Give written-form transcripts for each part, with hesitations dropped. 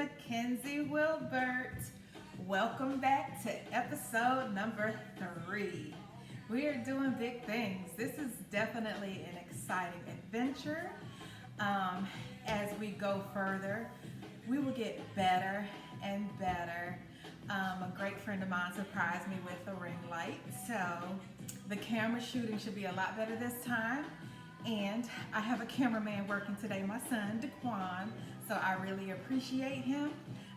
Mackenzie Wilbert. Welcome back to episode number 3. We are doing big things. This is definitely an exciting adventure. As we go further, we will get better and better. A great friend of mine surprised me with a ring light, so the camera shooting should be a lot better this time. And I have a cameraman working today, my son, Daquan, so I really appreciate him.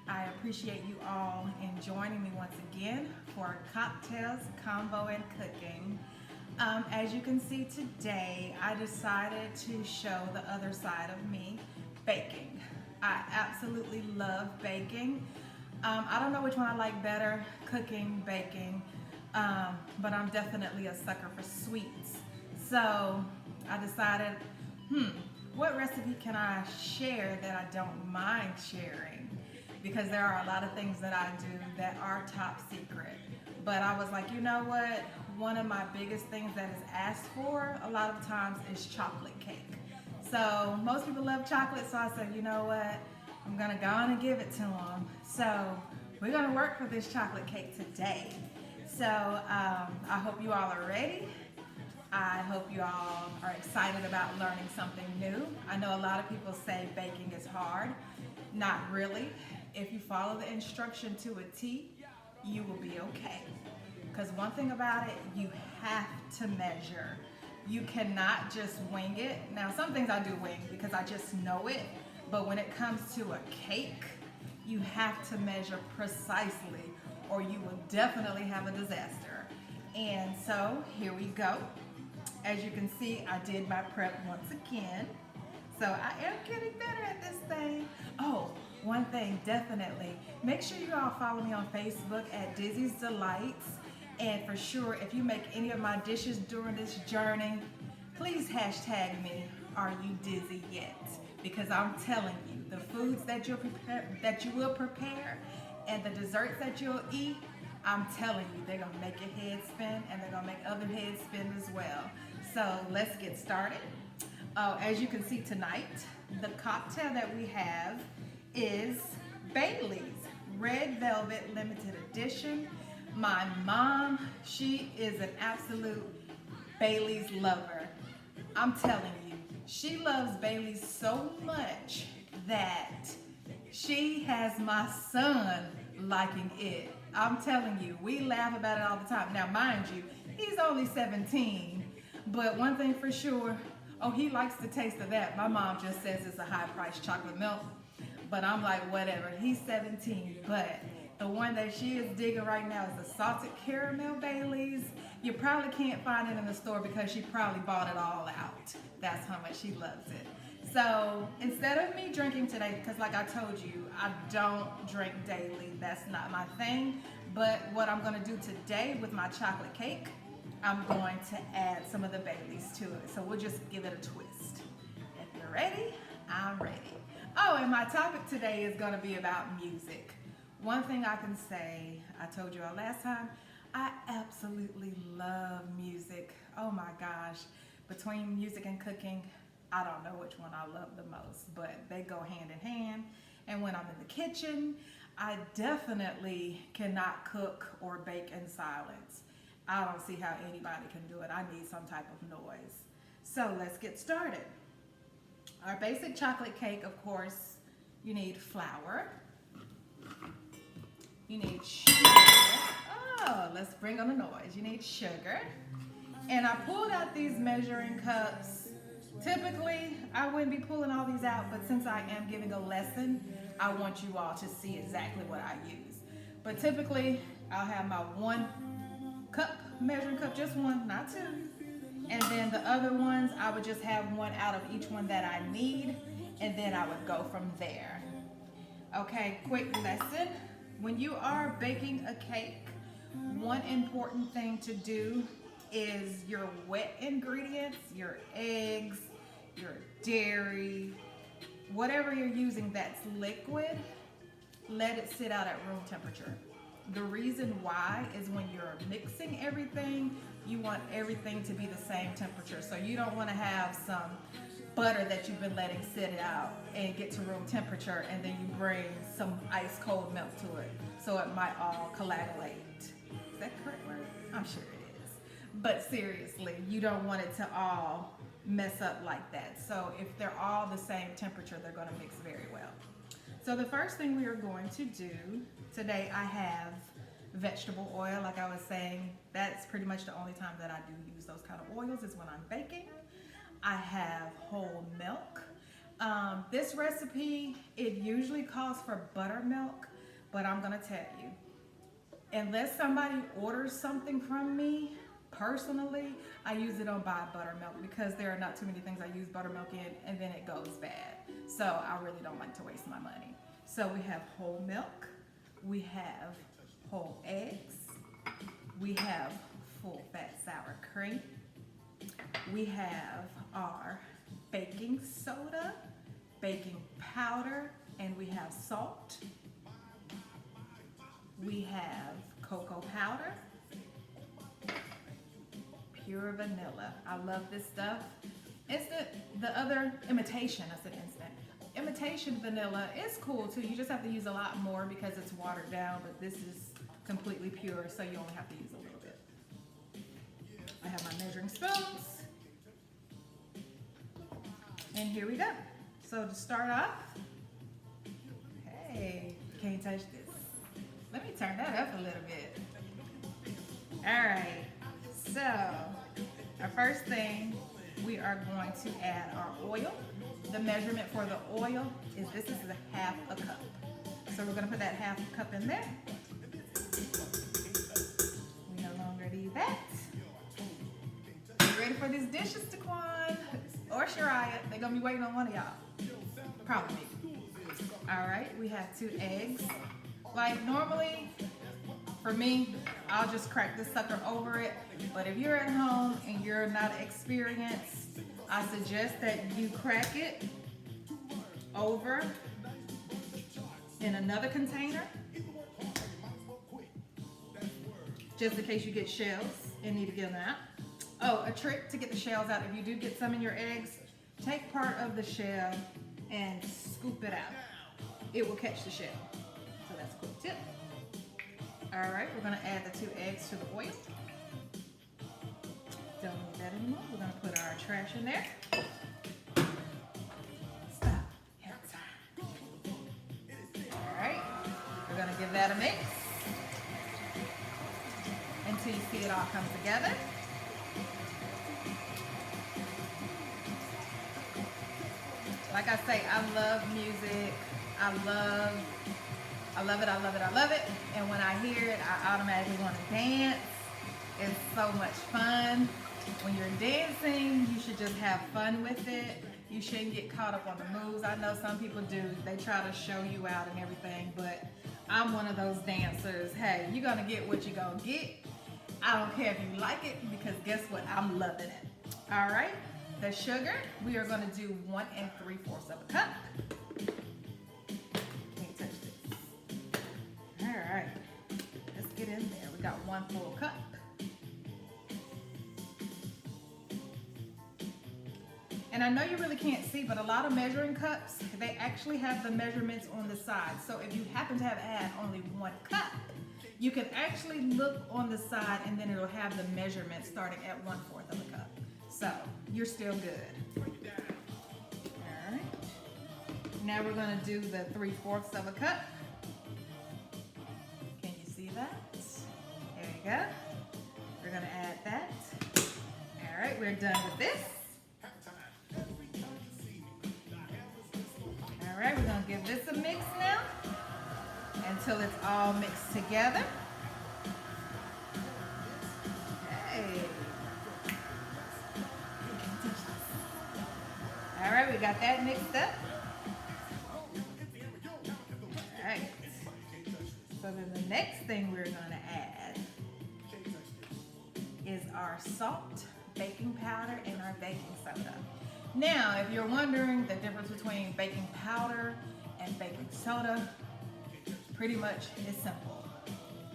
I appreciate you all in joining me once again for cocktails, combo, and cooking. As you can see today, I decided to show the other side of me, baking. I absolutely love baking. I don't know which one I like better, cooking, baking, but I'm definitely a sucker for sweets. So I decided, what recipe can I share that I don't mind sharing? Because there are a lot of things that I do that are top secret. But I was like, you know what? One of my biggest things that is asked for a lot of times is chocolate cake. So most people love chocolate, so I said, you know what? I'm gonna go on and give it to them. So we're gonna work for this chocolate cake today. So I hope you all are ready. I hope you all are excited about learning something new. I know a lot of people say baking is hard. Not really. If you follow the instruction to a T, you will be okay. Because one thing about it, you have to measure. You cannot just wing it. Now, some things I do wing because I just know it. But when it comes to a cake, you have to measure precisely or you will definitely have a disaster. And so here we go. As you can see, I did my prep once again. So I am getting better at this thing. Oh, one thing, definitely. Make sure you all follow me on Facebook at Dizzy's Delights. And for sure, if you make any of my dishes during this journey, please hashtag me, Are You Dizzy Yet? Because I'm telling you, the foods that you will prepare and the desserts that you'll eat, I'm telling you, they're gonna make your head spin and they're gonna make other heads spin as well. So let's get started. As you can see tonight, the cocktail that we have is Bailey's Red Velvet Limited Edition. My mom, she is an absolute Bailey's lover. I'm telling you, she loves Bailey's so much that she has my son liking it. I'm telling you, we laugh about it all the time. Now, mind you, he's only 17, but one thing for sure, he likes the taste of that. My mom just says it's a high-priced chocolate milk, but I'm like, whatever. He's 17, but the one that she is digging right now is the salted caramel Bailey's. You probably can't find it in the store because she probably bought it all out. That's how much she loves it. So instead of me drinking today, because like I told you, I don't drink daily. That's not my thing. But what I'm going to do today with my chocolate cake, I'm going to add some of the Baileys to it. So we'll just give it a twist. If you're ready, I'm ready. Oh, and my topic today is going to be about music. One thing I can say, I told you all last time, I absolutely love music. Oh my gosh. Between music and cooking, I don't know which one I love the most, but they go hand in hand. And when I'm in the kitchen, I definitely cannot cook or bake in silence. I don't see how anybody can do it. I need some type of noise. So let's get started. Our basic chocolate cake, of course, you need flour. You need sugar. Oh, let's bring on the noise. You need sugar. And I pulled out these measuring cups. Typically, I wouldn't be pulling all these out, but since I am giving a lesson, I want you all to see exactly what I use. But typically, I'll have my 1 cup measuring cup, just 1, not 2. And then the other ones, I would just have 1 out of each one that I need, and then I would go from there. Okay, quick lesson. When you are baking a cake, one important thing to do is your wet ingredients, your eggs, your dairy, whatever you're using that's liquid, let it sit out at room temperature. The reason why is when you're mixing everything, you want everything to be the same temperature. So you don't want to have some butter that you've been letting sit out and get to room temperature, and then you bring some ice cold milk to it so it might all coagulate. Is that the correct word? I'm sure it is. But seriously, you don't want it to all mess up like that. So if they're all the same temperature, they're going to mix very well. So the first thing we are going to do today, I have vegetable oil. Like I was saying, that's pretty much the only time that I do use those kind of oils is when I'm baking. I have whole milk. This recipe, it usually calls for buttermilk, but I'm gonna tell you, unless somebody orders something from me, personally, I usually don't buy buttermilk because there are not too many things I use buttermilk in and then it goes bad. So I really don't like to waste my money. So we have whole milk, we have whole eggs, we have full fat sour cream, we have our baking soda, baking powder, and we have salt. We have cocoa powder, pure vanilla. I love this stuff. Instant, the other imitation, I said instant. Imitation vanilla is cool too. You just have to use a lot more because it's watered down, but this is completely pure, so you only have to use a little bit. I have my measuring spoons. And here we go. So to start off, hey, you can't touch this. Let me turn that up a little bit. All right, so our first thing, we are going to add our oil. The measurement for the oil is this is a half a cup. So we're gonna put that half a cup in there. We no longer need that. You ready for these dishes, Daquan? Or Shariah? They're gonna be waiting on one of y'all. Probably. All right, we have 2 eggs. Like normally, for me, I'll just crack this sucker over it. But if you're at home and you're not experienced, I suggest that you crack it over in another container, just in case you get shells and need to get them out. Oh, a trick to get the shells out, if you do get some in your eggs, take part of the shell and scoop it out. It will catch the shell. So that's a cool tip. All right, we're gonna add the 2 eggs to the oil. Don't need that anymore. We're gonna put our trash in there. Stop. All right, we're gonna give that a mix until you see it all come together. Like I say, I love music. I love it. And when I hear it, I automatically want to dance. It's so much fun. When you're dancing, you should just have fun with it. You shouldn't get caught up on the moves. I know some people do. They try to show you out and everything, but I'm one of those dancers. Hey, you're gonna get what you're gonna get. I don't care if you like it, because guess what? I'm loving it. All right. The sugar, we are going to do 1 3/4 of a cup. Can't touch this. All right, let's get in there. We got 1 full cup. And I know you really can't see, but a lot of measuring cups, they actually have the measurements on the side. So if you happen to have had only 1 cup, you can actually look on the side and then it'll have the measurement starting at 1/4 of a cup. So you're still good. All right. Now we're gonna do the 3/4 of a cup. Can you see that? There you go. We're gonna add that. All right, we're done with this. All right, we're gonna give this a mix now until it's all mixed together. Okay. All right, we got that mixed up. All right. So then the next thing we're gonna add is our salt, baking powder, and our baking soda. Now, if you're wondering the difference between baking powder and baking soda, pretty much it's simple.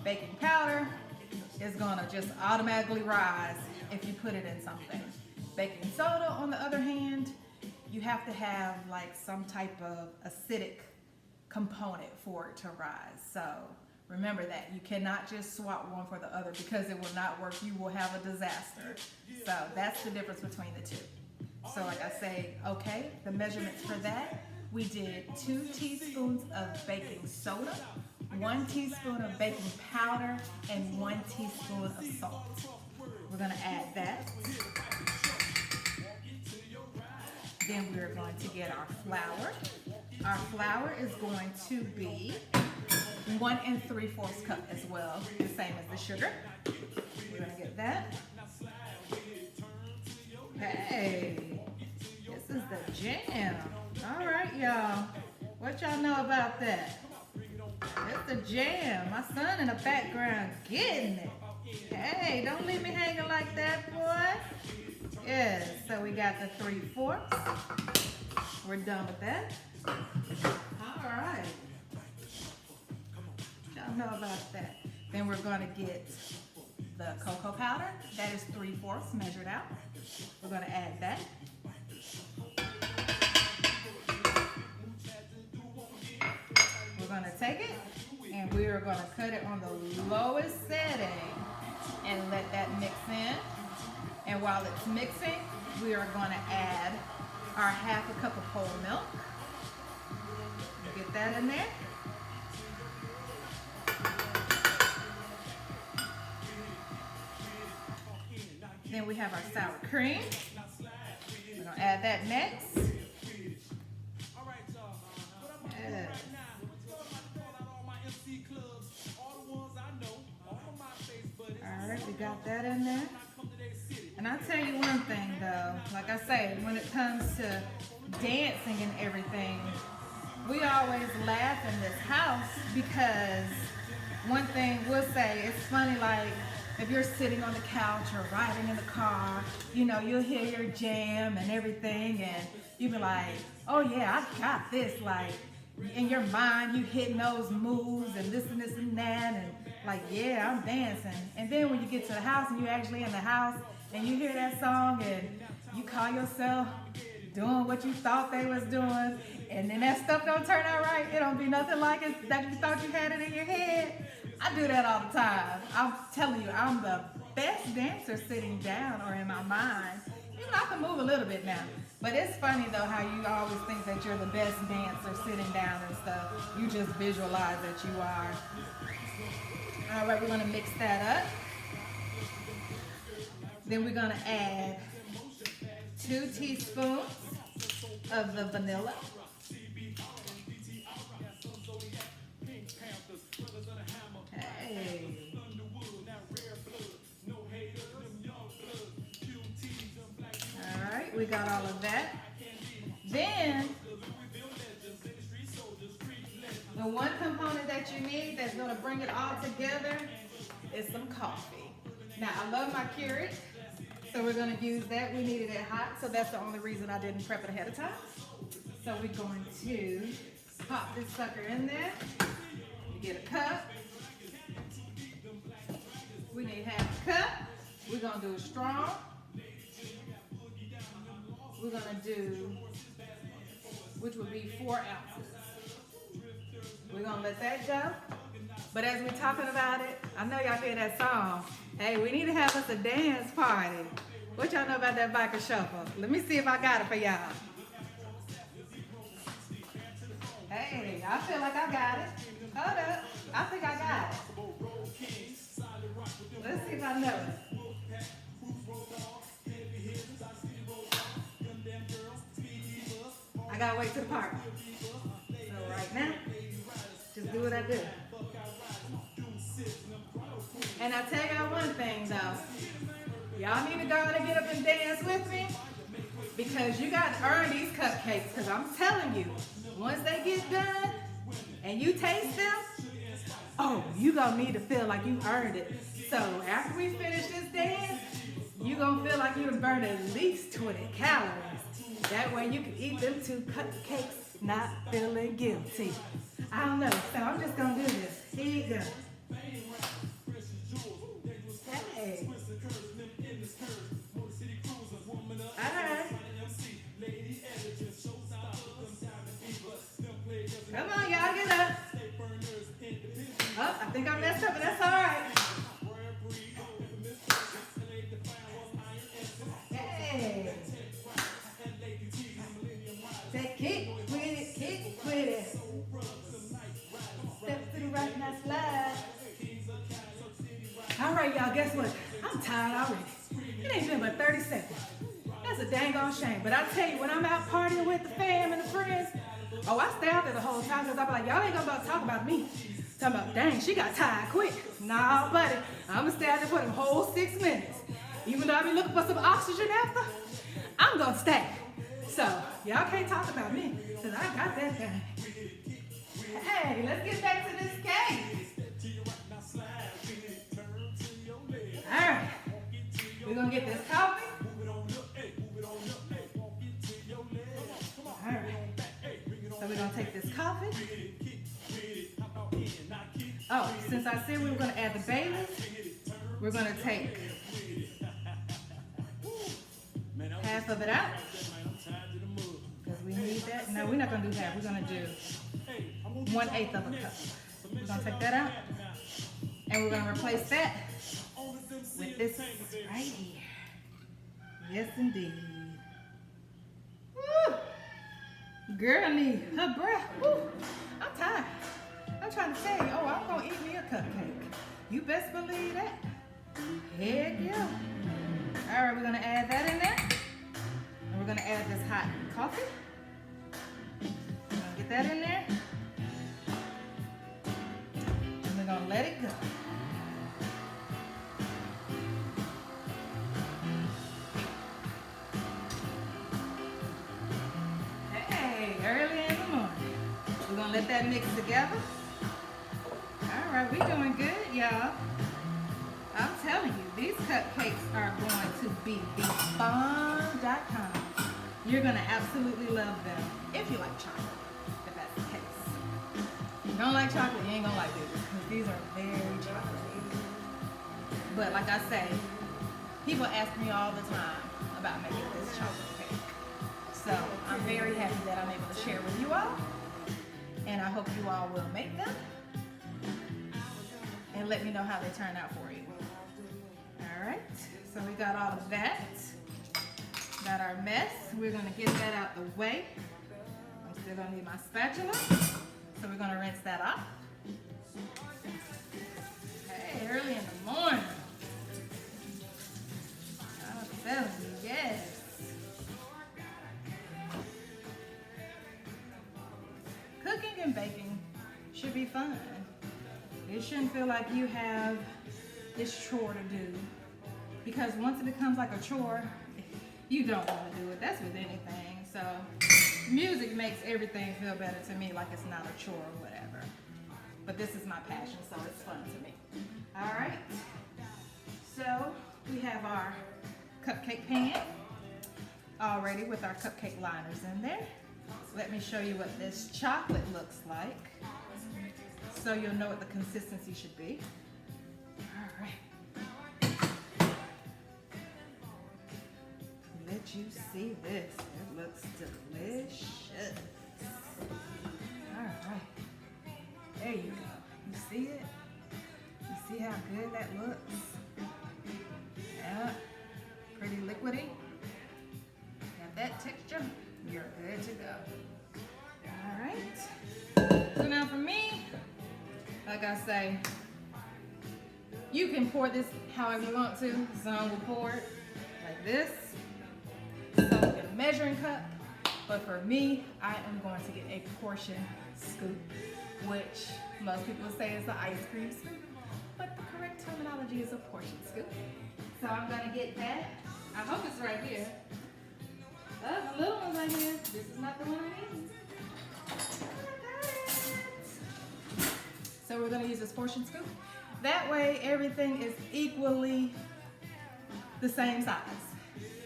Baking powder is gonna just automatically rise if you put it in something. Baking soda, on the other hand, have to have like some type of acidic component for it to rise. So remember that. You cannot just swap one for the other because it will not work. You will have a disaster. So that's the difference between the two. So like I say, okay, the measurements for that, we did 2 teaspoons of baking soda, 1 teaspoon of baking powder, and 1 teaspoon of salt. We're going to add that. Then we're going to get our flour. Our flour is going to be 1 3/4 cup as well, the same as the sugar. We're going to get that. Hey, this is the jam. All right, y'all. What y'all know about that? It's the jam. My son in the background getting it. Hey, don't leave me hanging like that, boy. Yes, so we got the 3/4. We're done with that. All right. Y'all know about that. Then we're going to get the cocoa powder. That is 3/4 measured out. We're going to add that. We're going to take it and we are going to cut it on the lowest setting and let that mix in. And while it's mixing, we are going to add our 1/2 cup of whole milk. Get that in there. Then we have our sour cream. We're going to add that next. Yes. Alright, we got that in there. And I'll tell you one thing though, like I say, when it comes to dancing and everything, we always laugh in this house because one thing we'll say, it's funny, like if you're sitting on the couch or riding in the car, you know, you'll hear your jam and everything and you'll be like, oh yeah, I got this. Like in your mind, you hitting those moves and this and that and like, yeah, I'm dancing. And then when you get to the house and you're actually in the house and you hear that song and you call yourself doing what you thought they was doing and then that stuff don't turn out right, it don't be nothing like it that you thought you had it in your head. I do that all the time. I'm telling you, I'm the best dancer sitting down or in my mind. Even I can move a little bit now. But it's funny though how you always think that you're the best dancer sitting down and stuff. You just visualize that you are. All right, we're gonna mix that up. Then we're gonna add 2 teaspoons of the vanilla. Hey. All right, we got all of that. Then, the one component that you need that's gonna bring it all together is some coffee. Now, I love my Keurig, so we're gonna use that. We needed it hot, so that's the only reason I didn't prep it ahead of time. So we're going to pop this sucker in there. We get a cup. We need 1/2 cup. We're gonna do a straw. We're gonna do, which would be 4 ounces. We're gonna let that go. But as we're talking about it, I know y'all hear that song. Hey, we need to have us a dance party. What y'all know about that biker shuffle? Let me see if I got it for y'all. Hey, I feel like I got it. Hold up, I think I got it. Let's see if I know it. I gotta wait till the party. So right now, just do what I do. And I tell y'all one thing though, y'all need to go and get up and dance with me because you got to earn these cupcakes because I'm telling you, once they get done and you taste them, oh, you gonna need to feel like you earned it. So after we finish this dance, you gonna feel like you done burned at least 20 calories. That way you can eat them 2 cupcakes not feeling guilty. I don't know, so I'm just gonna do this. Here you go. Hey. All right. no shame. But I tell you, when I'm out partying with the fam and the friends, oh, I stay out there the whole time because I'm like, y'all ain't gonna talk about me. Talking about, dang, she got tired quick. Nah, buddy, I'm gonna stay out there for them whole 6 minutes. Even though I be looking for some oxygen after, I'm gonna stay. So, y'all can't talk about me because I got that thing. Hey, let's get back to this cake. All right, we're gonna get this coffee. All right, so we're gonna take this coffee. Oh, since I said we were gonna add the Baileys, we're gonna take half of it out because we need that. No, we're not gonna do half. We're gonna do 1/8 of a cup. We're gonna take that out, and we're gonna replace that with this right here. Yes, indeed. Woo! Girl need her breath. Woo! I'm tired. I'm trying to tell you, oh, I'm gonna eat me a cupcake. You best believe that. Heck yeah. All right, we're gonna add that in there. And we're gonna add this hot coffee. We're gonna get that in there. And we're gonna let it go. Hey, early in the morning. We're gonna let that mix together. All right, we doing good, y'all. I'm telling you, these cupcakes are going to be bomb.com. You're gonna absolutely love them if you like chocolate, if that's the case. If you don't like chocolate, you ain't gonna like these because these are very chocolatey. But like I say, people ask me all the time about making this chocolate cake. So I'm very happy that I'm able to share with you all. And I hope you all will make them. And let me know how they turn out for you. All right, so we got all of that. Got our mess. We're gonna get that out the way. I'm still gonna need my spatula. So we're gonna rinse that off. Hey, early in the morning. I'm telling you, yes. Cooking and baking should be fun. It shouldn't feel like you have this chore to do. Because once it becomes like a chore, you don't want to do it. That's with anything. So music makes everything feel better to me, like it's not a chore or whatever. But this is my passion, so it's fun to me. All right. So we have our cupcake pan already with our cupcake liners in there. Let me show you what this chocolate looks like, so you'll know what the consistency should be. All right. Let you see this. It looks delicious. All right. There you go. You see it? You see how good that looks? Yeah. Pretty liquidy. Got that texture? You're good to go. All right. So now for me, like I say, you can pour this however you want to. Some will pour it like this. Some will get a measuring cup. But for me, I am going to get a portion scoop, which most people say is the ice cream scoop. But the correct terminology is a portion scoop. So I'm going to get that. I hope it's right here. Oh, the little one's right here. This is not the one I need. So we're going to use this portion scoop. That way everything is equally the same size.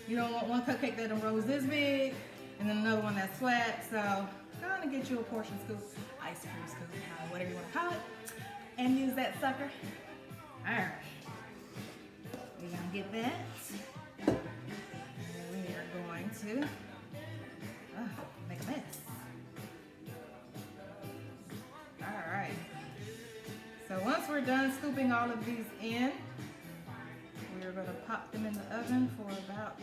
You don't want one cupcake that rolls this big and then another one that's flat. So go and get you a portion scoop, ice cream scoop, whatever you want to call it, and use that sucker. All right. We're going to get that. And we are going to make a mess. All right. So once we're done scooping all of these in, we're going to pop them in the oven for about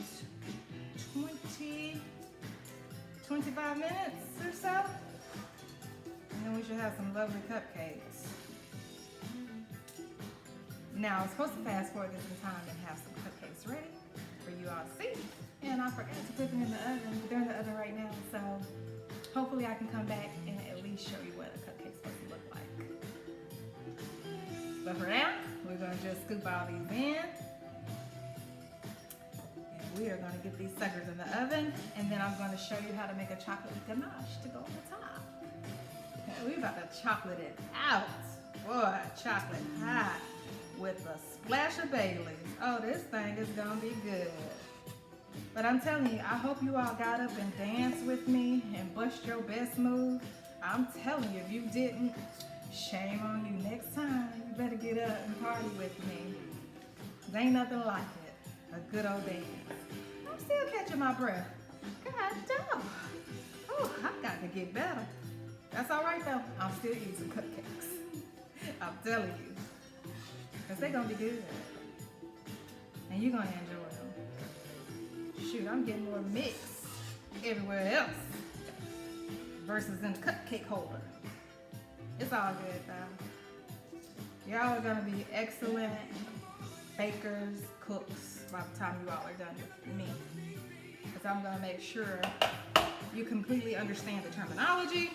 25 minutes or so. And then we should have some lovely cupcakes. Now, I'm supposed to fast forward this in time and have some cupcakes ready for you all to see. and I forgot to put them in the oven. They're in the oven right now, so hopefully I can come back and at least show you what a cupcake's supposed to look like. But for now, we're gonna just scoop all these in. And we are gonna get these suckers in the oven, and then I'm gonna show you how to make a chocolate ganache to go on the top. And we about to chocolate it out. Boy, chocolate hot with a splash of Baileys. Oh, this thing is gonna be good. But I'm telling you, I hope you all got up and danced with me and bust your best move. I'm telling you, if you didn't, shame on you. Next time, you better get up and party with me. There ain't nothing like it. A good old dance. I'm still catching my breath. God damn. Oh, I got to get better. That's all right though. I'm still using cupcakes. I'm telling you. Because they're going to be good. And you're going to enjoy them. Shoot, I'm getting more mix everywhere else versus in the cupcake holder. It's all good though. Y'all are gonna be excellent bakers, cooks by the time you all are done with me. Because I'm gonna make sure you completely understand the terminology,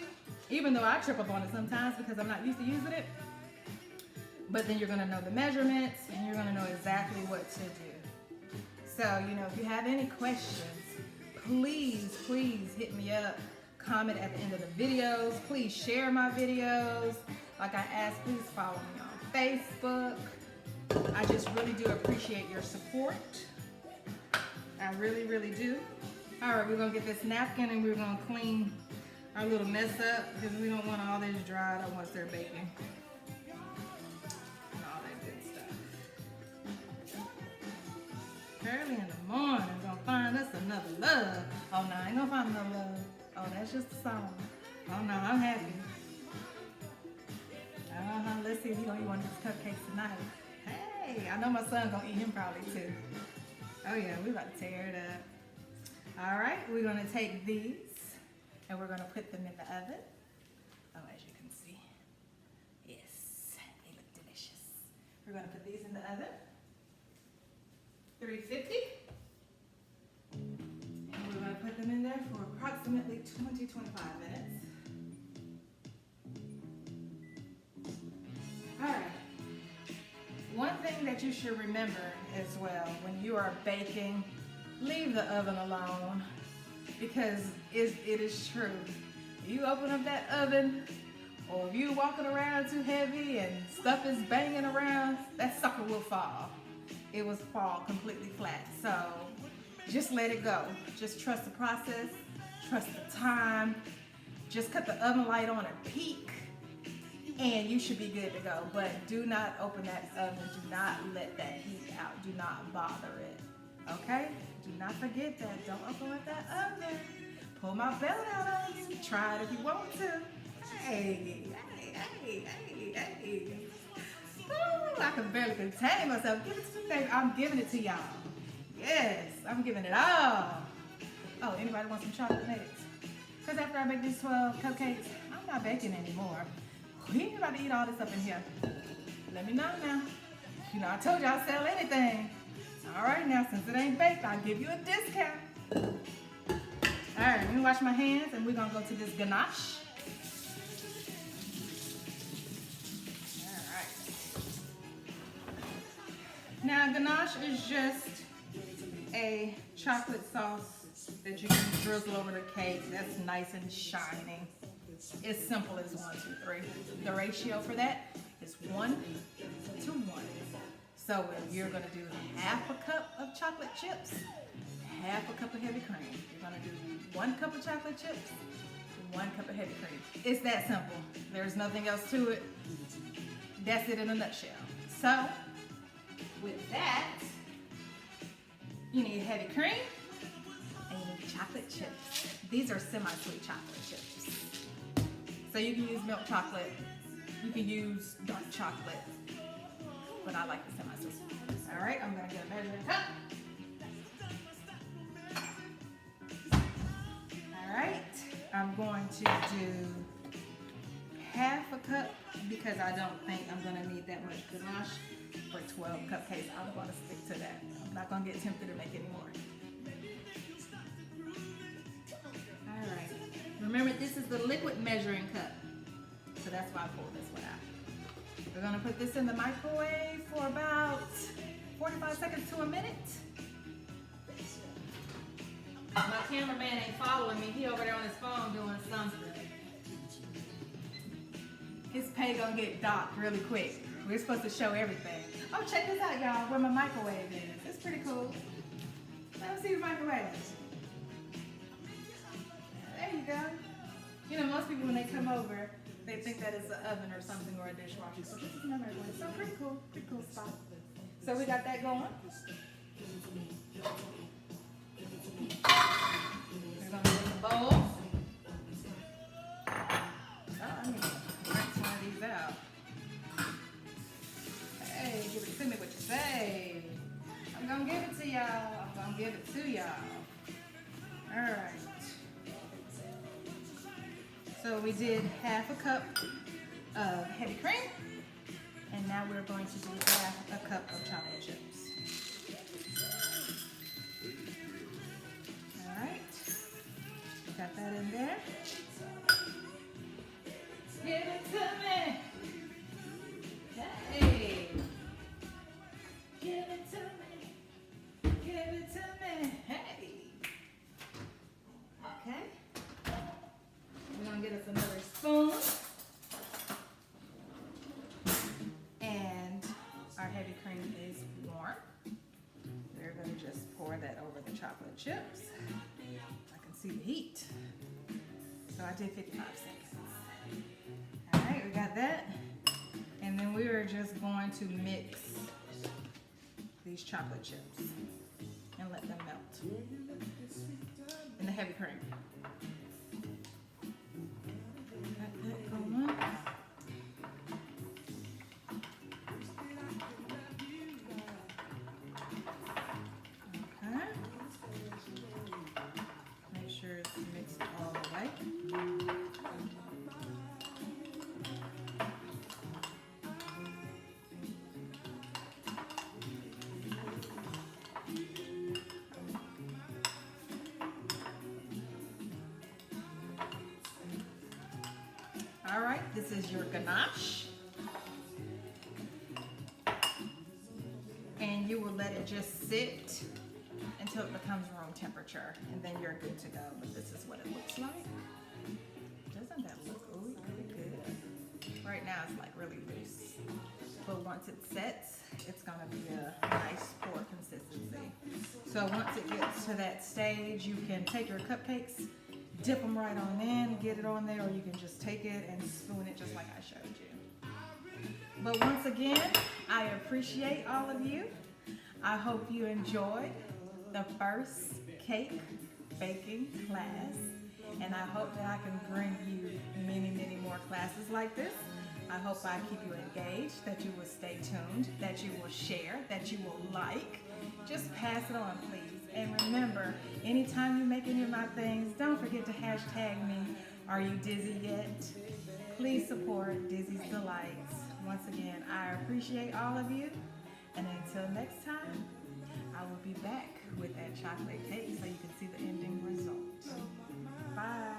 even though I trip up on it sometimes because I'm not used to using it. But then you're gonna know the measurements and you're gonna know exactly what to do. So, you know, if you have any questions, please hit me up. Comment at the end of the videos. Please share my videos. Like I asked, please follow me on Facebook. I just really do appreciate your support. I really do. All right, we're gonna get this napkin and we're gonna clean our little mess up because we don't want all this dried up once they're baking. And all that good stuff. Early in the morning, we're gonna find us another love. Oh no, I ain't gonna find another love. Oh, that's just a song. Oh no, I'm happy. Let's see if he's gonna eat one of these cupcakes tonight. Hey, I know my son gonna eat him probably too. Oh yeah, we about to tear it up. All right, we're gonna take these and we're gonna put them in the oven. Oh, as you can see, yes, they look delicious. We're gonna put these in the oven. 350. And we're gonna put them in there for approximately 20-25 minutes. All right. One thing that you should remember as well when you are baking, leave the oven alone because it is true. You open up that oven or if you're walking around too heavy and stuff is banging around, that sucker will fall. It will fall completely flat. So just let it go. Just trust the process, trust the time. Just cut the oven light on at peak and you should be good to go. But do not open that oven. Do not let that heat out. Do not bother it. Okay? Do not forget that. Don't open up that oven. Pull my belt out on you. Try it if you want to. Hey. Ooh, I can barely contain myself. Give it to me, baby. I'm giving it to y'all. Yes, I'm giving it all. Oh, anybody want some chocolate mix? Because after I make these 12 cupcakes, I'm not baking anymore. We ain't about to eat all this up in here. Let me know now. You know, I told you I'll sell anything. All right, now, since it ain't baked, I'll give you a discount. All right, let me wash my hands, and we're going to go to this ganache. All right. Now, ganache is just a chocolate sauce that you can drizzle over the cake. That's nice and shiny. It's simple as 1, 2, 3. The ratio for that is 1 to 1. So if you're gonna do half a cup of chocolate chips, half a cup of heavy cream. You're gonna do 1 cup of chocolate chips, 1 cup of heavy cream. It's that simple. There's nothing else to it. That's it in a nutshell. So with that, you need heavy cream and you need chocolate chips. These are semi-sweet chocolate chips. So you can use milk chocolate, you can use dark chocolate, but I like the semi-sweet. All right, I'm gonna get a measuring cup. All right, I'm going to do half a cup because I don't think I'm gonna need that much ganache for 12 cupcakes. I'm gonna stick to that. I'm not gonna get tempted to make any more. Remember, this is the liquid measuring cup. So that's why I pulled this one out. We're gonna put this in the microwave for about 45 seconds to a minute. My cameraman ain't following me. He over there on his phone doing something. His pay gonna get docked really quick. We're supposed to show everything. Oh, check this out, y'all, where my microwave is. It's pretty cool. Let me see the microwave. There you go. You know, most people when they come over, they think that it's an oven or something or a dishwasher. So this is my microwave. So pretty cool spot. So we got that going. We're gonna get the bowl. Oh, I need to rinse one of these out. Hey, give it to me what you say. I'm gonna give it to y'all. All right. So we did half a cup of heavy cream, and now we're going to do half a cup of chocolate chips. All right, got that in there. Give it to me. Hey, give it to me. Give it to me. Hey. Okay. We're gonna get us another spoon. And our heavy cream is warm. We're gonna just pour that over the chocolate chips. I can see the heat. So I did 55 seconds. All right, we got that. And then we are just going to mix these chocolate chips and let them melt in the heavy cream. Make sure it's mixed all the way. All right, this is your ganache. And you will let it just sit until it becomes room temperature, and then you're good to go. But this is what it looks like. Doesn't that look really good? Right now it's like really loose. But once it sets, it's gonna be a nice pour consistency. So once it gets to that stage, you can take your cupcakes, dip them right on in, get it on there, or you can just take it and spoon it just like I showed you. But once again, I appreciate all of you. I hope you enjoyed the first cake baking class, and I hope that I can bring you many more classes like this. I hope I keep you engaged, that you will stay tuned, that you will share, that you will like. Just pass it on, please. And remember, anytime you make any of my things, don't forget to hashtag me. Are you dizzy yet? Please support Dizzy's Delights. Once again, I appreciate all of you. And until next time, I will be back with that chocolate cake so you can see the ending result. Bye.